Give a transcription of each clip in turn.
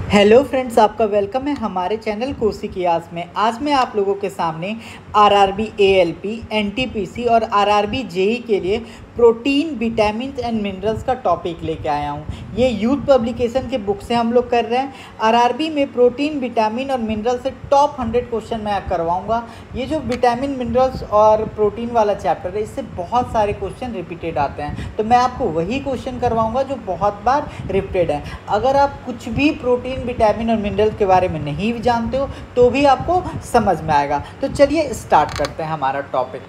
Hello friends, आपका welcome है हमारे चैनल कोसी कियास में। आज मैं आप लोगों के सामने आरआरबी एएलपी, एनटीपीसी और आरआरबी जेई के लिए प्रोटीन, विटामिन एंड मिनरल्स का टॉपिक लेके आया हूँ। ये यूथ पब्लिकेशन के बुक से हम लोग कर रहे हैं। आरआरबी में प्रोटीन, विटामिन और मिनरल से टॉप 100 क्वेश्चन मैं करवाऊँगा। ये जो विटामिन, मिनरल्स और प्रोटीन वाला चैप्टर है, इससे बहुत सारे क्वेश्चन रिपीटेड आते हैं, तो मैं आपको वही क्वेश्चन करवाऊँगा जो बहुत बार रिपीटेड है। अगर आप कुछ भी प्रोटीन, विटामिन और मिनरल के बारे में नहीं भी जानते हो तो भी आपको समझ में आएगा। तो चलिए स्टार्ट करते हैं हमारा टॉपिक।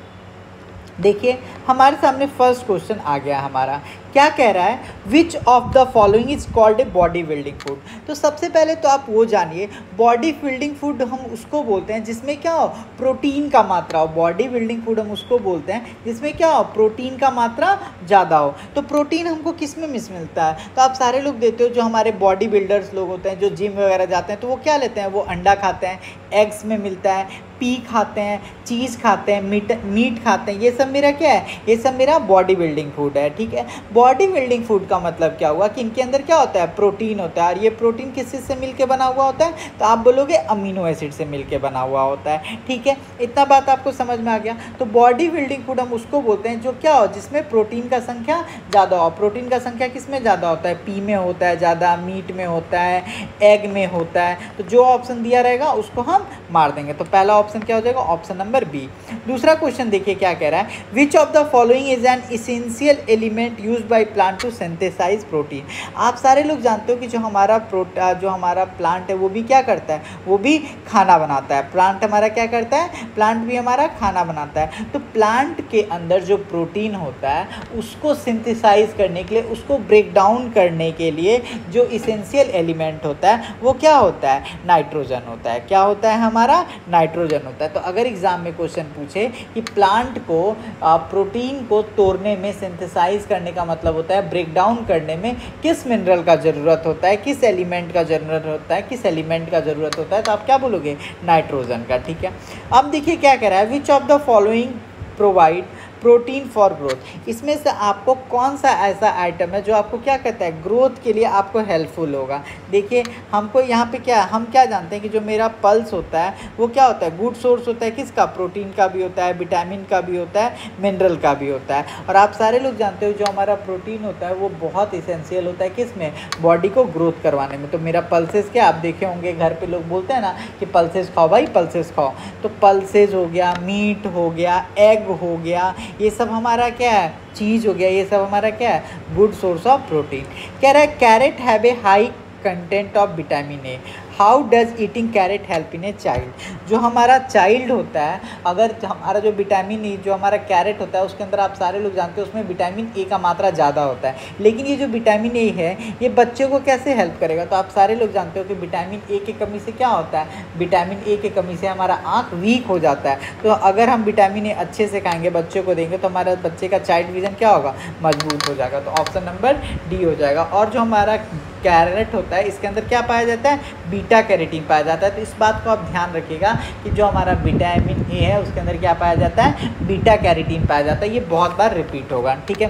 देखिए, हमारे सामने फर्स्ट क्वेश्चन आ गया हमारा। क्या कह रहा है, which of the following is called a body building food. तो सबसे पहले तो आप वो जानिए, बॉडी बिल्डिंग फूड हम उसको बोलते हैं जिसमें क्या हो, प्रोटीन का मात्रा हो। बॉडी बिल्डिंग फूड हम उसको बोलते हैं जिसमें क्या हो, प्रोटीन का मात्रा ज़्यादा हो। तो प्रोटीन हमको किस में मिलता है? तो आप सारे लोग देते हो, जो हमारे बॉडी बिल्डर्स लोग होते हैं, जो जिम वगैरह जाते हैं, तो वो क्या लेते हैं, वो अंडा खाते हैं, एग्स में मिलता है, पी खाते हैं, चीज़ खाते हैं, मीट खाते हैं। ये सब मेरा क्या है, ये सब मेरा बॉडी बिल्डिंग फूड है। ठीक है, बॉडी बिल्डिंग फूड का मतलब क्या हुआ कि इनके अंदर क्या होता है, प्रोटीन होता है। और ये प्रोटीन किस चीज़ से मिलके बना हुआ होता है, तो आप बोलोगे अमीनो एसिड से मिलके बना हुआ होता है। ठीक है, इतना बात आपको समझ में आ गया। तो बॉडी बिल्डिंग फूड हम उसको बोलते हैं जो क्या हो, जिसमें प्रोटीन का संख्या ज़्यादा हो। प्रोटीन का संख्या किस में ज़्यादा होता है, पी में होता है ज़्यादा, मीट में होता है, एग में होता है। तो जो ऑप्शन दिया रहेगा उसको हम मार देंगे। तो पहला ऑप्शन क्या हो जाएगा, ऑप्शन नंबर बी। दूसरा क्वेश्चन देखिए क्या कह रहा है, which of the following is an essential element used by plant to synthesise protein. आप सारे लोग जानते हो कि जो हमारा प्लांट है वो भी क्या करता है, वो भी खाना बनाता है। प्लांट हमारा क्या करता है, प्लांट भी हमारा खाना बनाता है। तो प्लांट के अंदर जो प्रोटीन होता है उसको सिंथेसाइज करने के लिए, उसको ब्रेक डाउन करने के लिए जो इसेंशियल एलिमेंट होता है वो क्या होता है, नाइट्रोजन होता है। क्या होता है, हमारा नाइट्रोजन होता है। तो अगर एग्जाम में क्वेश्चन पूछे कि प्लांट को प्रोटीन को तोड़ने में, सिंथेसाइज करने का मतलब होता है ब्रेक डाउन करने में किस मिनरल का ज़रूरत होता है, किस एलिमेंट का ज़रूरत होता है, किस एलिमेंट का ज़रूरत होता है, तो आप क्या बोलोगे, नाइट्रोजन का। ठीक है, अब देखिए क्या कह रहा है, which of the following provide protein for growth. इसमें से आपको कौन सा ऐसा आइटम है जो आपको क्या कहता है, ग्रोथ के लिए आपको हेल्पफुल होगा। देखिए, हमको यहाँ पे क्या, हम क्या जानते हैं कि जो मेरा पल्स होता है वो क्या होता है, गुड सोर्स होता है किसका, प्रोटीन का भी होता है, विटामिन का भी होता है, मिनरल का भी होता है। और आप सारे लोग जानते हो जो हमारा प्रोटीन होता है वो बहुत इसेंशियल होता है किस में, बॉडी को ग्रोथ करवाने में। तो मेरा पल्सेस क्या, आप देखे होंगे घर पे लोग बोलते हैं ना कि पल्सेस खाओ भाई, पल्सेस खाओ। तो पल्सेस हो गया, मीट हो गया, एग हो गया, ये सब हमारा क्या है, चीज़ हो गया, ये सब हमारा क्या है, गुड सोर्स ऑफ प्रोटीन। कह रहा है carrot have a high content of vitamin A, how does eating carrot help in a child. जो हमारा चाइल्ड होता है, अगर हमारा जो विटामिन ए, जो हमारा कैरेट होता है उसके अंदर आप सारे लोग जानते हो उसमें विटामिन ए का मात्रा ज़्यादा होता है। लेकिन ये जो विटामिन ए है ये बच्चों को कैसे हेल्प करेगा, तो आप सारे लोग जानते हो कि विटामिन ए की कमी से क्या होता है, विटामिन ए की कमी से हमारा आँख वीक हो जाता है। तो अगर हम विटामिन ए अच्छे से खाएंगे, बच्चों को देंगे, तो हमारा बच्चे का चाइल्ड विजन क्या होगा, मजबूत हो जाएगा। तो ऑप्शन नंबर डी हो जाएगा। और जो हमारा कैरेट होता है इसके अंदर क्या पाया जाता है, बीटा कैरोटीन पाया जाता है। तो इस बात को आप ध्यान रखिएगा कि जो हमारा विटामिन ए है उसके अंदर क्या पाया जाता है, बीटा कैरोटीन पाया जाता है। ये बहुत बार रिपीट होगा। ठीक है,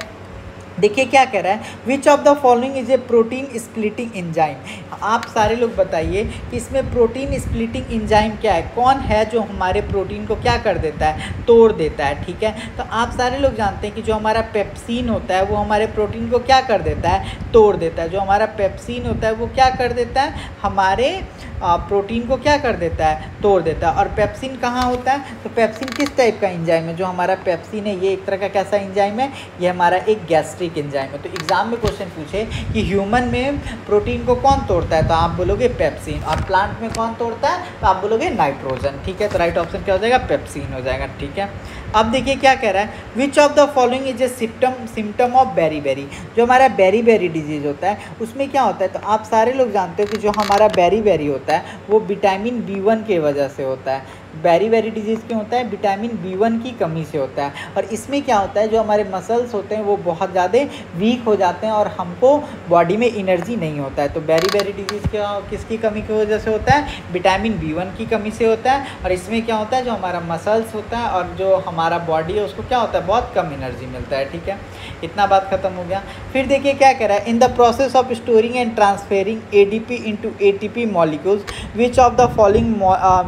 देखिए क्या कह रहा है, which of the following is A protein splitting enzyme. आप सारे लोग बताइए कि इसमें प्रोटीन स्प्लिटिंग एंजाइम क्या है, कौन है जो हमारे प्रोटीन को क्या कर देता है, तोड़ देता है। ठीक है, तो आप सारे लोग जानते हैं कि जो हमारा पेप्सिन होता है वो हमारे प्रोटीन को क्या कर देता है, तोड़ देता है। जो हमारा पेप्सिन होता है वो क्या कर देता है, हमारे प्रोटीन को क्या कर देता है, तोड़ देता है। और पेप्सिन कहाँ होता है, तो पेप्सिन किस टाइप का एंजाइम है, जो हमारा पेप्सिन है ये एक तरह का कैसा एंजाइम है, ये हमारा एक गैस्ट्रिक एंजाइम है। तो एग्जाम में क्वेश्चन पूछे कि ह्यूमन में प्रोटीन को कौन तोड़ता है, तो आप बोलोगे पेप्सिन। और प्लांट में कौन तोड़ता है, तो आप बोलोगे नाइट्रोजन। ठीक है, तो राइट ऑप्शन क्या हो जाएगा, पेप्सिन हो जाएगा। ठीक है, अब देखिए क्या कह रहा है, which of the following is a symptom of beri. जो हमारा बेरी डिजीज होता है उसमें क्या होता है, तो आप सारे लोग जानते हो कि जो हमारा बेरी होता है वो विटामिन B1 के वजह से होता है। बेरी बेरी डिजीज़ क्यों होता है? विटामिन B1 की कमी से होता है। और इसमें क्या होता है, जो हमारे मसल्स होते हैं वो बहुत ज़्यादा वीक हो जाते हैं और हमको बॉडी में एनर्जी नहीं होता है। तो बेरी बेरी डिजीज़ क्या किसकी कमी की वजह से होता है? विटामिन B1 की कमी से होता है। और इसमें क्या होता है, जो हमारा मसल्स होता है और जो हमारा बॉडी है उसको क्या होता है, बहुत कम एनर्जी मिलता है। ठीक है, इतना बात खत्म हो गया। फिर देखिए क्या कह रहा है, in the process of storing and transferring ADP into ATP molecules which of the following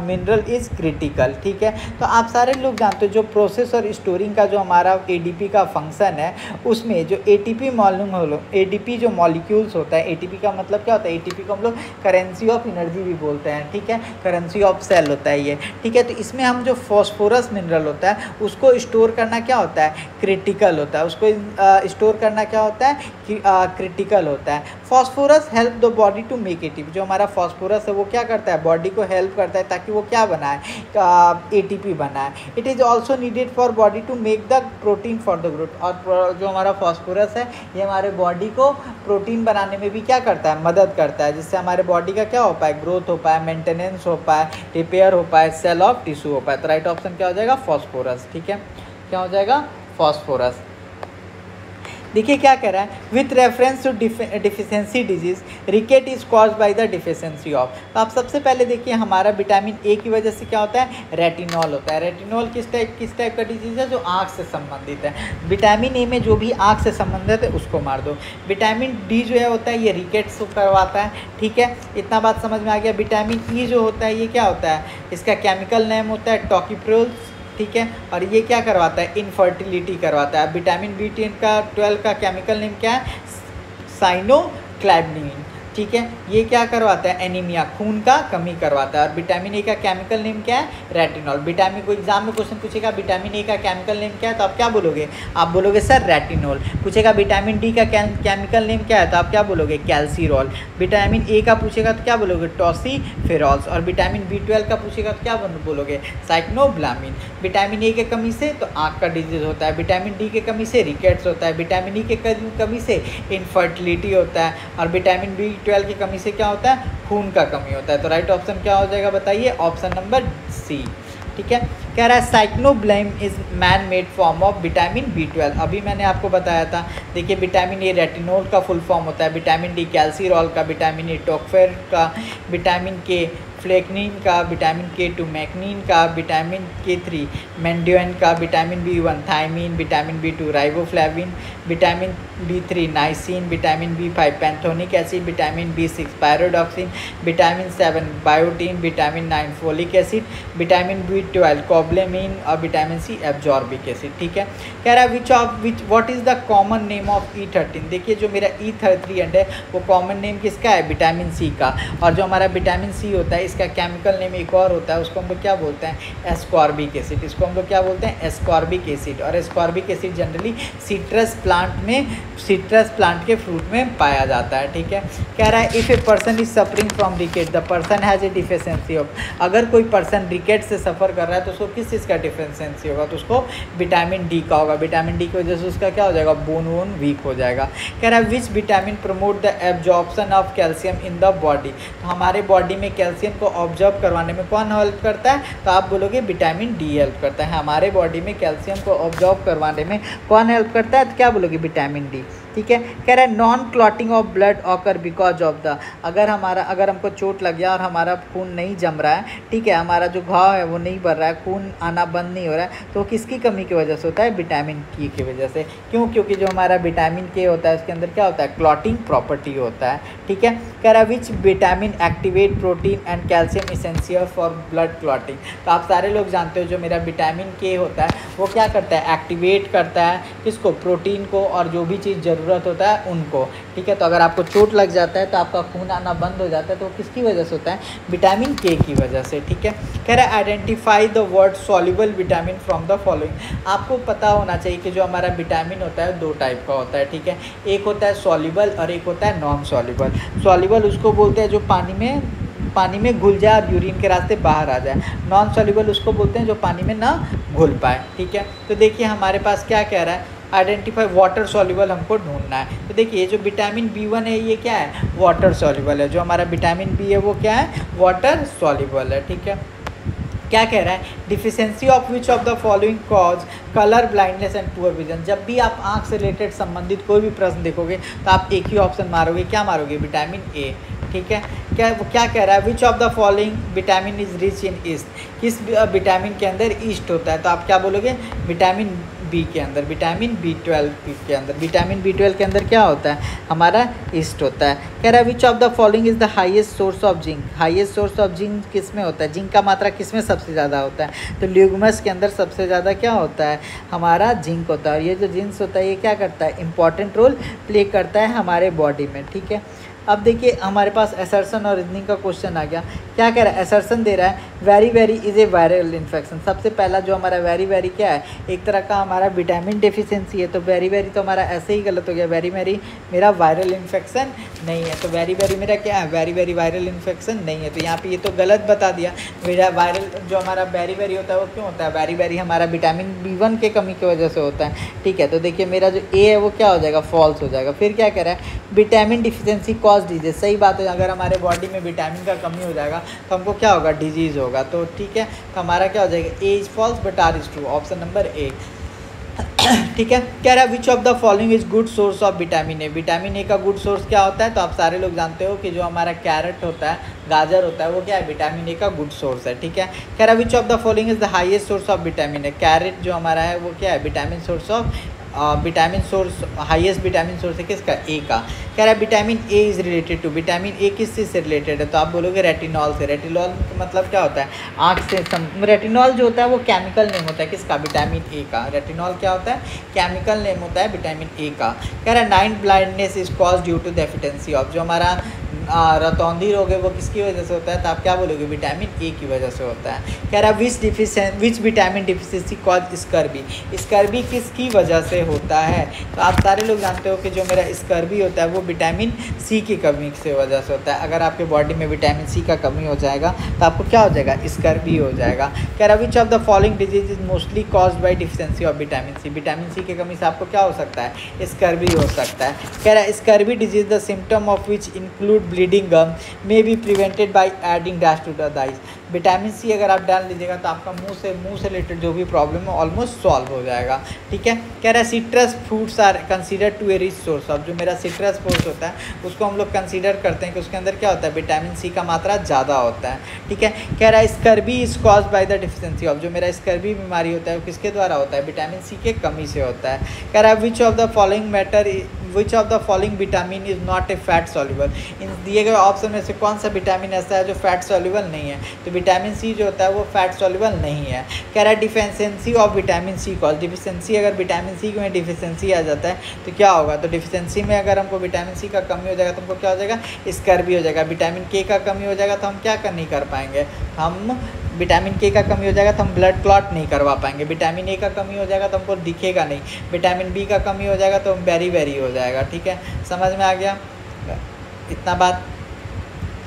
mineral is critical. ठीक है, तो आप सारे लोग जानते हो जो प्रोसेस और स्टोरिंग का जो हमारा ADP का फंक्शन है, उसमें जो ADP जो मॉलिक्यूल्स होता है, ATP का मतलब क्या होता है, ATP को हम लोग करेंसी ऑफ एनर्जी भी बोलते हैं। ठीक है, करेंसी ऑफ सेल होता है ये। ठीक है, तो इसमें हम जो फॉस्फोरस मिनरल होता है उसको स्टोर करना क्या होता है, क्रिटिकल होता है। उसको स्टोर करना क्या होता है, क्रिटिकल होता है। Phosphorus help the body to make ATP। जो हमारा फॉस्फोरस है वो क्या करता है, बॉडी को हेल्प करता है ताकि वो क्या बनाए, ATP बनाए। It is also needed for body to make the protein for the growth. और जो हमारा फॉस्फोरस है ये हमारे बॉडी को प्रोटीन बनाने में भी क्या करता है, मदद करता है, जिससे हमारे बॉडी का क्या हो पाए, ग्रोथ हो पाए, मेंटेनेंस हो पाए, रिपेयर हो पाए, सेल ऑफ टिश्यू हो पाए। तो राइट ऑप्शन क्या हो जाएगा, फॉस्फोरस। ठीक है, क्या हो जाएगा, फॉस्फोरस। देखिए क्या कह रहा है, with reference to deficiency disease ricket is cause by the deficiency of. तो आप सबसे पहले देखिए हमारा विटामिन ए की वजह से क्या होता है, रेटिनॉल होता है। रेटिनॉल किस टाइप का डिजीज़ है, जो आँख से संबंधित है। विटामिन ए में जो भी आँख से संबंधित है उसको मार दो। विटामिन डी जो है होता है ये रिकेट्स करवाता है। ठीक है, इतना बात समझ में आ गया। विटामिन ई जो होता है ये क्या होता है, इसका केमिकल नेम होता है टॉकिप्रोल्स। ठीक है, और ये क्या करवाता है, इनफर्टिलिटी करवाता है। विटामिन B12 का केमिकल नेम क्या है, साइनोक्लाइबनिन। ठीक है, ये क्या करवाता है, एनीमिया, खून का कमी करवाता है। और विटामिन ए का केमिकल नेम क्या है, रेटिनॉल। विटामिन को एग्जाम में क्वेश्चन पूछेगा विटामिन ए का केमिकल नेम क्या है, तो आप क्या बोलोगे, आप बोलोगे सर रेटिनॉल। पूछेगा विटामिन डी का केमिकल नेम क्या है, तो आप क्या बोलोगे, कैल्सीरॉल। विटामिन ए का पूछेगा तो क्या बोलोगे, टॉसिफेरॉल्स। और विटामिन B12 का पूछेगा तो क्या बोलोगे, साइक्लोब्लामिन। विटामिन ए के कमी से तो आँख का डिजीज होता है, विटामिन डी के कमी से रिकेट्स होता है, विटामिन ई के कमी से इनफर्टिलिटी होता है, और विटामिन B12 की कमी से क्या होता है, खून का कमी होता है। तो राइट ऑप्शन क्या हो जाएगा, बताइए, ऑप्शन नंबर सी। ठीक है, कह रहा है cyanocobalamin is man made form of vitamin B12। अभी मैंने आपको बताया था। देखिए विटामिन ए रेटिनॉल का फुल फॉर्म होता है, विटामिन डी कैल्सीरॉल का, विटामिन ए टॉकफेर का, विटामिन के फ्लेक्निन का, विटामिन K2 मैग्नीन का, विटामिन K3 मेंडियन का, vitamin B1 thiamine, vitamin B2 riboflavin, vitamin B3 niacin, vitamin B5 pantothenic acid, vitamin B6 pyridoxine, vitamin 7 biotin, vitamin 9 folic acid, vitamin B12 cobalamin और vitamin C एब्जॉर्बिक acid. ठीक है, कह रहा है what is the common name of E13। देखिए जो मेरा E300 है वो कॉमन नेम किसका है, विटामिन C का। और जो हमारा विटामिन C होता है इसका केमिकल नेम एक और होता है, उसको हम लोग क्या बोलते हैं, एस्कॉर्बिक एसिड। इसको हम लोग क्या बोलते हैं, एस्कॉर्बिक एसिड। और ascorbic acid generally citrus plant के फ्रूट में पाया जाता है। ठीक है, कह रहा है if a person is suffering from रिकेट the person has a deficiency of. अगर कोई पर्सन रिकेट से सफ़र कर रहा है तो उसको किस चीज़ का डिफिशिएंसी होगा, तो उसको विटामिन डी का होगा। विटामिन डी की वजह से उसका क्या हो जाएगा, बोन वोन वीक हो जाएगा। कह रहा है which vitamin promote the absorption of calcium in the body. तो हमारे बॉडी में कैल्शियम को ऑब्जर्व करवाने में कौन हेल्प करता है, तो आप बोलोगे विटामिन डी हेल्प करता है। हमारे बॉडी में कैल्शियम को ऑब्जर्व करवाने में कौन हेल्प करता है, तो क्या बोलोगे, विटामिन डी। ठीक है, कह रहा है non clotting of blood occur because of the. अगर हमको चोट लग गया और हमारा खून नहीं जम रहा है, ठीक है, हमारा जो घाव है वो नहीं भर रहा है, खून आना बंद नहीं हो रहा है, तो किसकी कमी की वजह से होता है, विटामिन के की वजह से। क्यों, क्योंकि जो हमारा विटामिन के होता है उसके अंदर क्या होता है, क्लॉटिंग प्रॉपर्टी होता है। ठीक है, कह रहा है which vitamin activate protein and calcium essential for blood clotting. तो आप सारे लोग जानते हो जो मेरा विटामिन के होता है वो क्या करता है, एक्टिवेट करता है किसको, प्रोटीन को, और जो भी चीज़ ज़रूरत होता है उनको। ठीक है, तो अगर आपको चोट लग जाता है तो आपका खून आना बंद हो जाता है, तो किसकी वजह से होता है, विटामिन के की वजह से। ठीक है, कह रहा है identify the word soluble vitamin from the following. आपको पता होना चाहिए कि जो हमारा विटामिन होता है दो टाइप का होता है। ठीक है, एक होता है सॉल्युबल और एक होता है नॉन सॉल्युबल। सॉल्युबल उसको बोलते हैं जो पानी में घुल जाए और यूरिन के रास्ते बाहर आ जाए। नॉन सॉल्युबल उसको बोलते हैं जो पानी में ना घुल पाए। ठीक है, तो देखिए हमारे पास क्या कह रहा है, आइडेंटिफाई वाटर सॉल्युबल हमको ढूंढना है। तो देखिए जो विटामिन B1 है ये क्या है, वाटर सॉल्युबल है। जो हमारा विटामिन बी है वो क्या है, वाटर सॉल्युबल है। ठीक है, क्या कह रहा है, deficiency of which of the following cause colour blindness and poor vision. जब भी आप आंख से रिलेटेड संबंधित कोई भी प्रश्न देखोगे तो आप एक ही ऑप्शन मारोगे, क्या मारोगे, विटामिन ए। ठीक है, क्या कह रहा है, which of the following vitamin is rich in east, किस विटामिन के अंदर ईस्ट होता है, तो आप क्या बोलोगे, विटामिन बी के अंदर, विटामिन B12 के अंदर। विटामिन B12 के अंदर क्या होता है, हमारा ईस्ट होता है। कह रहा है which of the following is the highest source of zinc, highest source of zinc किस में होता है, जिंक का मात्रा किस में सबसे ज़्यादा होता है, तो ल्यूगमस के अंदर सबसे ज़्यादा क्या होता है, हमारा जिंक होता है। और ये जो जिंक होता है ये क्या करता है, इंपॉर्टेंट रोल प्ले करता है हमारे बॉडी में। ठीक है, अब देखिए हमारे पास असर्शन और रीजनिंग का क्वेश्चन आ गया। क्या कह रहा है, असर्शन दे रहा है very very is a viral infection. सबसे पहला जो हमारा वेरी वेरी क्या है, एक तरह का हमारा विटामिन डेफिशिएंसी है, तो वेरी वेरी तो हमारा ऐसे ही गलत हो गया, वेरी वेरी मेरा वायरल इन्फेक्शन नहीं है, तो वेरी वेरी मेरा क्या है, वेरी वेरी वायरल इन्फेक्शन नहीं है। तो यहाँ पे ये तो गलत बता दिया। मेरा वायरल जो हमारा वेरी वेरी होता है वो क्यों होता है, वेरी वेरी हमारा विटामिन B1 के कमी की वजह से होता है। ठीक है, तो देखिए मेरा जो ए है वो क्या हो जाएगा, फॉल्स हो जाएगा। फिर क्या कह रहा है, विटामिन डिफिशिएंसी कॉज डिजीज। सही बात है, अगर हमारे बॉडी में विटामिन का कमी हो जाएगा तो हमको क्या होगा, डिजीज़ होगा। तो ठीक है, तो हमारा क्या हो जाएगा, A is false but R is true, option number A. ठीक है, कह रहा है which of the following is good source of vitamin A. Vitamin A का गुड सोर्स क्या होता है, तो आप सारे लोग जानते हो कि जो हमारा कैरेट होता है, गाजर होता है, वो क्या है, विटामिन ए का गुड सोर्स है। ठीक है, कह रहा है which of the following is the highest source of vitamin A. Carrot जो हमारा है वो क्या है, vitamin source of vitamin source, highest vitamin source है किसका, ए का। कह रहा है vitamin A is related to, vitamin A किस चीज़ से रिलेटेड है, तो आप बोलोगे रेटिनॉल से। रेटिनॉल का मतलब क्या होता है, आँख से रेटिनॉल जो होता है वो केमिकल नेम होता है किसका, विटामिन ए का। रेटिनॉल क्या होता है, केमिकल नेम होता है विटामिन ए का। कह रहा है night blindness is cause due to deficiency of, जो हमारा रतौंधी रोग है वो किसकी वजह से होता है, तो आप क्या बोलोगे, विटामिन ए की वजह से होता है। कह रहा है which vitamin deficiency cause scurvy, scurvy किसकी वजह से होता है, तो आप सारे लोग जानते हो कि जो मेरा स्कर्वी होता है वो विटामिन सी की कमी से वजह से होता है। अगर आपके बॉडी में विटामिन सी का कमी हो जाएगा तो आपको क्या हो जाएगा, स्कर्वी हो जाएगा। कह रहा है which of the following disease is mostly caused by deficiency of vitamin C. Vitamin C की कमी से आपको क्या हो सकता है, स्कर्वी हो सकता है। कह रहा है scurvy disease the symptom of which include bleeding gum may be prevented by adding dash to the dice. Vitamin C अगर आप डाल लीजिएगा तो आपका मुंह से रिलेटेड जो भी प्रॉब्लम है ऑलमोस्ट सॉल्व हो जाएगा। ठीक है, कह रहा है citrus fruits are consider to a rich source of, जो मेरा सिट्रस फ्रूट्स होता है उसको हम लोग कंसीडर करते हैं कि उसके अंदर क्या होता है, विटामिन सी का मात्रा ज़्यादा होता है। ठीक है, कह रहा है scurvy is caused by the deficiency of, जो मेरा स्कर्वी बीमारी होता है वो किसके द्वारा होता है, विटामिन सी के कमी से होता है। कह रहा है which of the following vitamin is not a fat soluble. इन दिए गए ऑप्शन में से कौन सा विटामिन ऐसा है जो फैट सॉल्युबल नहीं है, तो विटामिन सी जो होता है वो फैट सॉल्युबल नहीं है। कह रहा है deficiency of vitamin C cause, deficiency अगर विटामिन सी में डिफिशिएंसी आ जाता है तो क्या होगा, तो डिफिशिएंसी में अगर हमको विटामिन सी का कमी हो जाएगा तो हमको क्या हो जाएगा, स्कर्वी हो जाएगा। विटामिन के का कमी हो जाएगा तो हम क्या नहीं कर पाएंगे, हम विटामिन के का कमी हो जाएगा तो हम ब्लड क्लॉट नहीं करवा पाएंगे। विटामिन ए का कमी हो जाएगा तो हमको दिखेगा नहीं। विटामिन बी का कमी हो जाएगा तो वेरी वेरी हो जाएगा। ठीक है, समझ में आ गया इतना बात।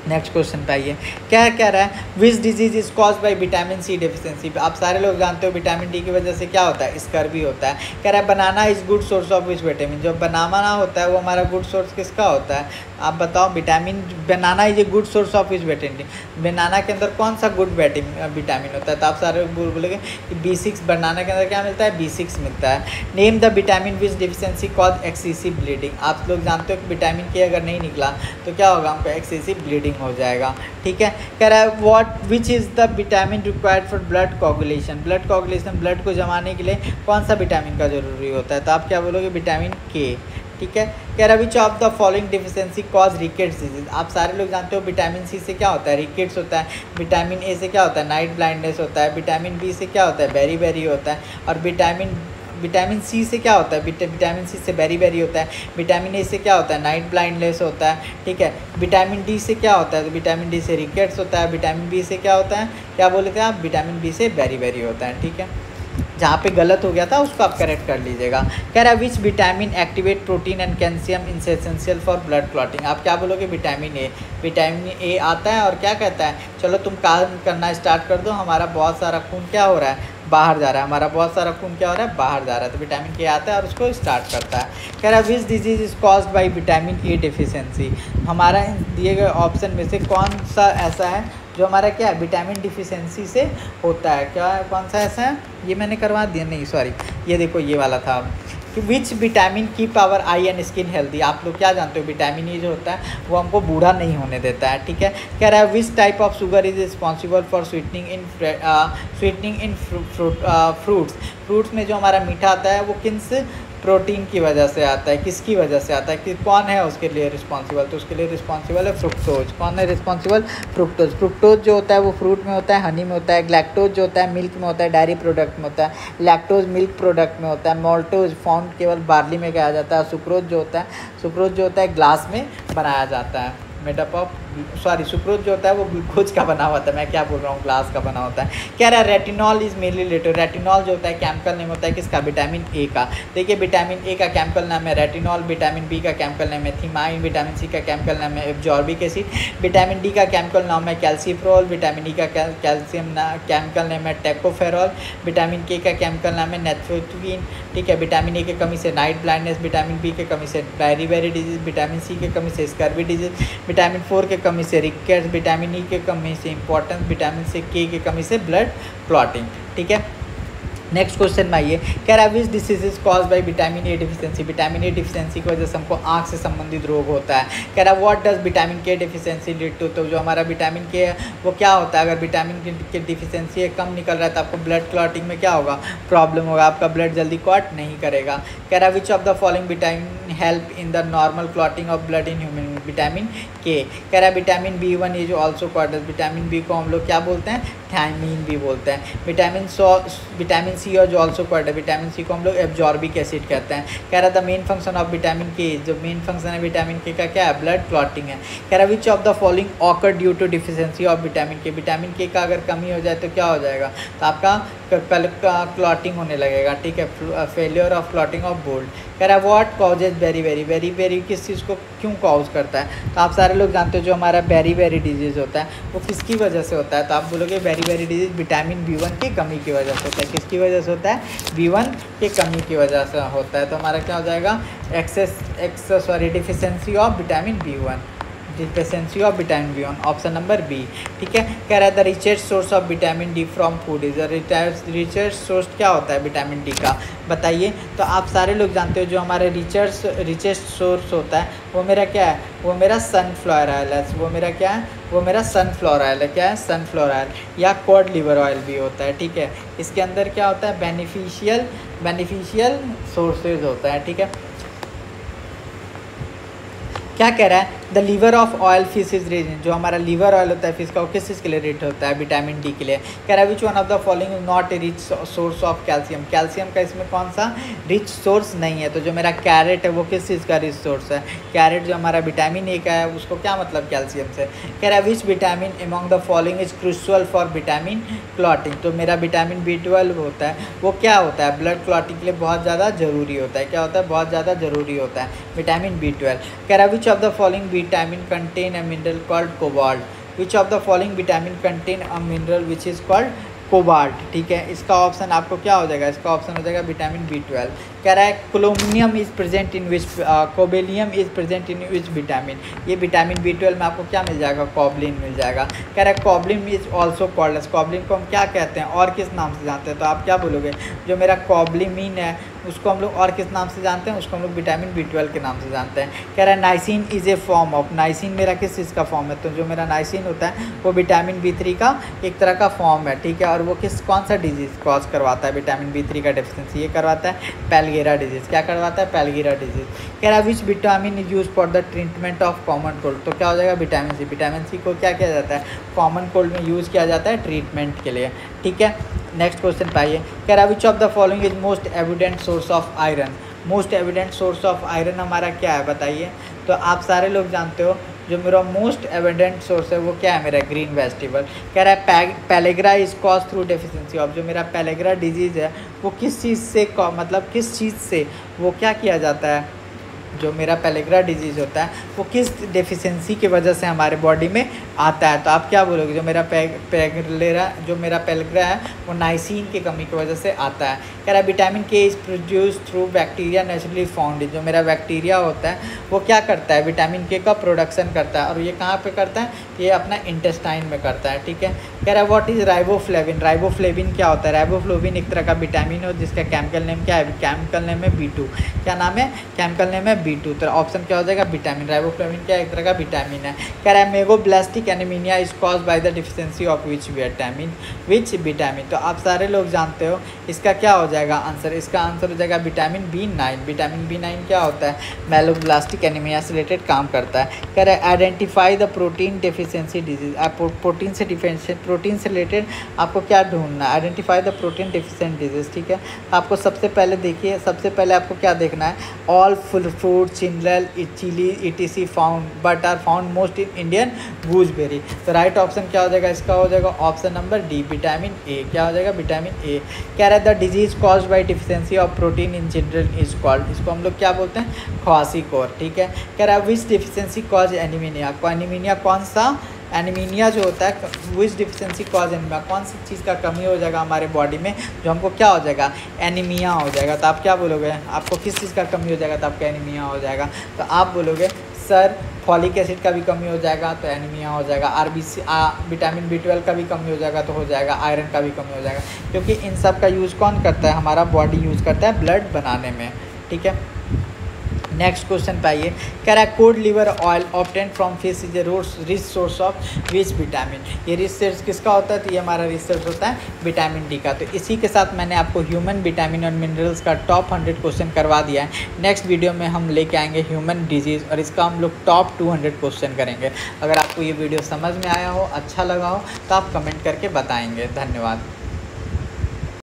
नेक्स्ट क्वेश्चन पे आइए, क्या कह रहा है which disease is cause by vitamin C deficiency. आप सारे लोग जानते हो विटामिन डी की वजह से क्या होता है, स्कर्वी होता है। कह रहा है banana is good source of which vitamin, जो बनाना होता है वो हमारा गुड सोर्स किसका होता है, आप बताओ। Vitamin banana is a good source of which vitamin, banana के अंदर कौन सा गुड विटामिन होता है, तो आप सारे बोलोगे कि B6। बनाना के अंदर क्या मिलता है, B6 मिलता है। Name the vitamin which deficiency cause excessive bleeding, आप लोग जानते हो कि विटामिन के अगर नहीं निकला तो क्या होगा, हमको एक्सेसिव ब्लीडिंग हो जाएगा। ठीक है, कह रहा है what which is the vitamin required for blood coagulation, blood coagulation blood को जमाने के लिए कौन सा विटामिन का जरूरी होता है, तो आप क्या बोलोगे, विटामिन के। ठीक है, कह रहा है which of the following deficiency cause rickets disease. आप सारे लोग जानते हो विटामिन सी से क्या होता है, रिकेट्स होता है। विटामिन ए से क्या होता है, नाइट ब्लाइंडनेस होता है। विटामिन बी से क्या होता है, बेरी बेरी होता है। और विटामिन सी से क्या होता है, विटामिन सी से बेरी बेरी होता है। विटामिन ए से क्या होता है, नाइट ब्लाइंडनेस होता है। ठीक है, विटामिन डी से क्या होता है, तो विटामिन डी से रिकेट्स होता है। विटामिन बी से क्या होता है, क्या बोले थे आप, विटामिन बी से बेरी बेरी होता है। ठीक है, जहाँ पे गलत हो गया था उसको आप करेक्ट कर लीजिएगा। कह रहा है which vitamin activate protein and calcium is essential for blood clotting, आप क्या बोलोगे, विटामिन ए। विटामिन ए आता है और क्या कहता है, चलो तुम काम करना स्टार्ट कर दो, हमारा बहुत सारा खून क्या हो रहा है, बाहर जा रहा है, हमारा बहुत सारा खून क्या हो रहा है, बाहर जा रहा है, तो विटामिन के आता है और उसको स्टार्ट करता है। कह रहा है which disease is caused by vitamin A deficiency, हमारा दिए गए ऑप्शन में से कौन सा ऐसा है जो हमारा क्या है विटामिन डिफिशियंसी से होता है। क्या कौन सा ऐसा है, ये मैंने करवा दिया, नहीं सॉरी, ये देखो ये वाला था कि which vitamin keep our eye and skin healthy. आप लोग क्या जानते हो विटामिन ई जो होता है वो हमको बूढ़ा नहीं होने देता है, ठीक है। कह रहा है which type of sugar is responsible for sweetening in fruits में जो हमारा मीठा आता है वो किस प्रोटीन की वजह से आता है, किसकी वजह से आता है, कि कौन है उसके लिए रिस्पॉन्सिबल, तो उसके लिए रिस्पॉन्सिबल है फ्रुक्टोज। कौन है रिस्पॉन्सिबल, फ्रुक्टोज जो होता है वो फ्रूट में होता है, हनी में होता है। ग्लैक्टोज जो होता है मिल्क में होता है, डायरी प्रोडक्ट में होता है। लैक्टोज मिल्क प्रोडक्ट में होता है। मोल्टोज फाउंड केवल बार्ली में कहा जाता है। सुक्रोज जो होता है ग्लास में बनाया जाता है, मेडअप ऑफ सुक्रोज जो होता है वो ग्लूकोज का बना होता है, मैं क्या बोल रहा हूँ, ग्लास का बना होता है। कह रहा है retinol is mainly related, retinol जो होता है केमिकल नेम होता है किसका, विटामिन ए का। देखिए विटामिन ए का केमिकल नाम है रेटिनॉल, विटामिन बी का केमिकल नाम है थिमाइन, विटामिन सी का केमिकल नाम है एब्जॉर्बिक एसिड, विटामिन डी का केमिकल नाम है कैल्सीफ्रोल, विटामिन ई का कैल्शियम केमिकल नाम है टेकोफेरॉल, विटामिन के का केमिकल नाम है नेथ्रोक्विन, ठीक है। विटामिन ए की कमी से नाइट ब्लाइंडनेस, विटामिन बी की कमी से बेरी डिजीज, विटामिन सी की कमी से स्कर्वी डिजीज, विटामिन 4 के कमी से रिकेट्स, विटामिन ई के कमी से इंपॉर्टेंस, विटामिन सी के की कमी से ब्लड क्लॉटिंग, ठीक है। नेक्स्ट क्वेश्चन में आइए, कह रहा है which disease is cause by vitamin A deficiency. Vitamin A deficiency की वजह से हमको आँख से संबंधित रोग होता है। कह रहा है व्हाट डज विटामिन के डिफिशियंसी लीड टू, तो जो हमारा विटामिन के है वो क्या होता है, अगर विटामिन के डिफिशियंसी कम निकल रहा है तो आपको ब्लड क्लॉटिंग में क्या होगा, प्रॉब्लम होगा, आपका ब्लड जल्दी क्लॉट नहीं करेगा। कह रहा है which of the following vitamin help in the normal clotting of blood in human, vitamin K. कह रहा है vitamin B1 is also called, vitamin B को हम लोग क्या बोलते हैं, थायमीन भी बोलते हैं। विटामिन सी और जो ऑल्सो कॉल्ड है, विटामिन सी को हम लोग एब्जॉर्बिक एसिड कहते हैं। कह रहा था मेन फंक्शन ऑफ विटामिन के, जो मेन फंक्शन है विटामिन के का क्या है, ब्लड क्लॉटिंग है। कह रहा which of the following occur due to deficiency of vitamin K, vitamin K का अगर कमी हो जाए तो क्या हो जाएगा, तो आपका क्लॉटिंग होने लगेगा, ठीक है, failure of clotting of blood. कह रहा है व्हाट कॉजेज बेरी किस चीज़ को क्यों कॉज करता है, तो आप सारे लोग जानते हो जो हमारा बेरी डिजीज़ होता है वो किसकी वजह से होता है, तो आप बोलोगे बेरी डिजीज़ विटामिन B1 की कमी की वजह से होता है। किसकी वजह से होता है, B1 की कमी की वजह से होता है। तो हमारा क्या हो जाएगा, deficiency of vitamin B1, deficiency of vitamin B1, option number B, ठीक है। कह रहा है the richest source of vitamin D from food is, richest source क्या होता है विटामिन डी का, बताइए। तो आप सारे लोग जानते हो जो हमारे रिचेस्ट सोर्स होता है वो मेरा क्या है, वो मेरा सनफ्लावर ऑयल है, वो मेरा क्या है, वो मेरा सनफ्लावर ऑयल है। क्या है, सनफ्लावर ऑयल या कॉड लिवर ऑयल भी होता है, ठीक है। इसके अंदर क्या होता है, बेनिफिशियल सोर्सेज होता है, ठीक है। क्या कह रहा है, the liver of oil fish is rich, जो हमारा लीवर ऑयल होता है फिश का वो किस चीज़ के लिए रिच होता है, विटामिन डी के लिए। कह रहा है which one of the following is not A rich source of calcium, calcium का इसमें कौन सा रिच सोर्स नहीं है, तो जो मेरा कैरेट है वो किस चीज़ का रिच सोर्स है, कैरेट जो हमारा विटामिन ए का है उसको क्या मतलब कैल्शियम से। कह रहा है which vitamin among the following is crucial for vitamin clotting, तो मेरा विटामिन B12 होता है वो क्या होता है, ब्लड क्लॉटिंग के लिए बहुत ज़्यादा ज़रूरी होता है। क्या होता है, बहुत ज़्यादा ज़रूरी होता है विटामिन B12। कह रहा है which of the following vitamin contain a mineral called cobalt, which of the following vitamin contain a mineral which is called cobalt, ठीक है। इसका ऑप्शन आपको क्या हो जाएगा, इसका ऑप्शन हो जाएगा विटामिन B12। कह रहा है cobalamin is present in which, cobalamin is present in which vitamin, ये विटामिन B12 में आपको क्या मिल जाएगा, कॉबलिन मिल जाएगा। कह रहा है कॉबलिन इज ऑल्सो कॉल्ड, कॉबलिन को हम क्या कहते हैं और किस नाम से जानते हैं, तो आप क्या बोलोगे, जो मेरा कॉबलिमिन है उसको हम लोग और किस नाम से जानते हैं, उसको हम लोग विटामिन B12 के नाम से जानते हैं। कह रहा है niacin is a form of, niacin मेरा किस चीज़ का फॉर्म है, तो जो मेरा नाइसिन होता है वो विटामिन B3 का एक तरह का फॉर्म है, ठीक है। और वो कौन सा डिजीज़ कॉज करवाता है, विटामिन B3 का डेफिशिएंसी, ये करवाता है पैल्गेरा डिजीज़। क्या करवाता है, पैल्गेरा डिजीज़। कह रहा है which vitamin is use for the treatment of common cold, तो क्या हो जाएगा विटामिन सी, विटामिन सी को क्या किया जाता है, कॉमन कोल्ड में यूज़ किया जाता है ट्रीटमेंट के लिए, ठीक है। नेक्स्ट क्वेश्चन पाइए, कह रहा है which of the following is most evident source of iron, most evident source of iron हमारा क्या है, बताइए। तो आप सारे लोग जानते हो जो मेरा मोस्ट एविडेंट सोर्स है वो क्या है, मेरा ग्रीन वेजिटेबल। कह रहा है pellagra is cause through deficiency of, जो मेरा पेलेग्रा डिजीज़ है वो किस चीज़ से, मतलब किस चीज़ से वो क्या किया जाता है, जो मेरा पेलेग्रा डिजीज़ होता है वो किस डेफिशिएंसी की वजह से हमारे बॉडी में आता है। तो आप क्या बोलोगे, जो मेरा पेलेग्रा है वो नाइसिन की कमी की वजह से आता है। कह रहा है विटामिन के is produce through bacteria naturally found. जो मेरा बैक्टीरिया होता है वो क्या करता है, विटामिन के का प्रोडक्शन करता है, और ये कहाँ पे करता है, ये अपना इंटेस्टाइन में करता है। ठीक है। कह रहा है व्हाट इज़ राइबोफ्लेविन। राइबोफ्लेविन क्या होता है, राइबोफ्लेविन एक तरह का विटामिन हो जिसका केमिकल नेम क्या है, केमिकल नेम है B2। क्या नाम है, केमिकल नेम है B2। तो ऑप्शन क्या हो जाएगा, विटामिन। राइबोफ्लेविन क्या एक तरह का विटामिन है। कह रहा है megaloblastic anaemia is cause by the deficiency of which vitamin. तो आप सारे लोग जानते हो इसका क्या हो जाएगा आंसर, इसका आंसर हो जाएगा विटामिन B9। विटामिन B9 क्या होता है, मेगोब्लास्टिक एनीमिया से रिलेटेड काम करता है। कह रहा है identify the protein deficiency disease. आप प्रोटीन से रिलेटेड आपको क्या ढूंढना है, identify the protein deficient disease. ठीक है। आपको सबसे पहले देखिए, सबसे पहले आपको क्या देखना है, all full fruit cereal chilli ETC found but R found most in Indian gooseberry. तो राइट ऑप्शन क्या हो जाएगा, इसका हो जाएगा option number D, vitamin A. क्या हो जाएगा, विटामिन ए। कह रहा है the disease caused by deficiency of protein in children is called, इसको हम लोग क्या बोलते हैं, ख्वासिकोर। ठीक है। कह रहा है विच डिफिशिएंसी कॉज एनीमिया। एनीमिया कौन सा, एनीमिया जो होता है विच डिफिशिएंसी कॉज एनीमिया, कौन सी चीज़ का कमी हो जाएगा हमारे बॉडी में जो हमको क्या हो जाएगा, एनीमिया हो जाएगा। तो आप क्या बोलोगे, आपको किस चीज़ का कमी हो जाएगा तो आपका एनीमिया हो जाएगा। तो आप बोलोगे सर फॉलिक एसिड का भी कमी हो जाएगा तो एनीमिया हो जाएगा, RBC विटामिन B12 का भी कमी हो जाएगा तो हो जाएगा, आयरन का भी कमी हो जाएगा, क्योंकि इन सब का यूज़ कौन करता है, हमारा बॉडी यूज़ करता है ब्लड बनाने में। ठीक है। नेक्स्ट क्वेश्चन पे आइए। कह रहा है code liver oil obtain from fish is a rich source of which vitamin. ये रिच सोर्स किसका होता है, तो ये हमारा रिच सोर्स होता है विटामिन डी का। तो इसी के साथ मैंने आपको ह्यूमन विटामिन और मिनरल्स का टॉप 100 क्वेश्चन करवा दिया है। नेक्स्ट वीडियो में हम लेके आएंगे ह्यूमन डिजीज़ और इसका हम लोग टॉप 200 क्वेश्चन करेंगे। अगर आपको ये वीडियो समझ में आया हो, अच्छा लगा हो तो आप कमेंट करके बताएंगे। धन्यवाद।